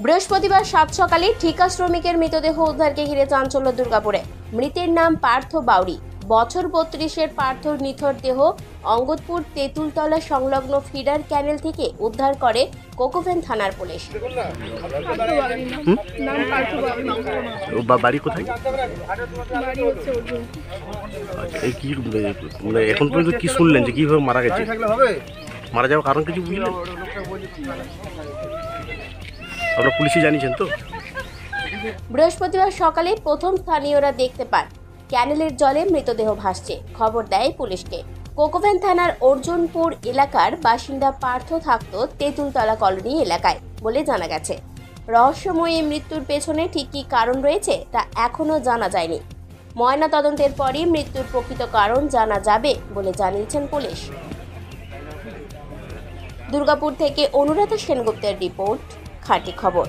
বৃহস্পতিবার সাত সকালে ঠিকা শ্রমিকের মৃতদেহ উদ্ধারকে ঘিরে চাঞ্চল্য দুর্গাপুরে। মৃতের নাম পার্থ বাউরি। বছর ৩২-এর পার্থর নিথর দেহ অঙ্গদপুর তেঁতুলতলা সংলগ্ন ফিডার ক্যানেল থেকে উদ্ধার করে কোকোভেন থানার পুলিশ। বাড়ি কোথায়? এখন পর্যন্ত কি শুনলেন যে কিভাবে মারা গেছে? মারা যাওয়ার কারণ কিছু বুঝলেন? আপনারা পুলিশে জানিয়েছেন তো? বৃহস্পতিবার সকালে প্রথম স্থানীয়রা দেখতে পান ক্যানেলের জলে মৃতদেহ ভাসছে। খবর দেয় পুলিশকে। কোকোভেন থানার অর্জুনপুর এলাকার বাসিন্দা পার্থ থাকত তেঁতুলতলা কলোনি এলাকায় বলে জানা গেছে। রহস্যময় এই মৃত্যুর পেছনে ঠিক কী কারণ রয়েছে তা এখনও জানা যায়নি। ময়না তদন্তের পরই মৃত্যুর প্রকৃত কারণ জানা যাবে বলে জানিয়েছেন পুলিশ। দুর্গাপুর থেকে অনুরাধা সেনগুপ্তের রিপোর্ট, খাঁটি খবর।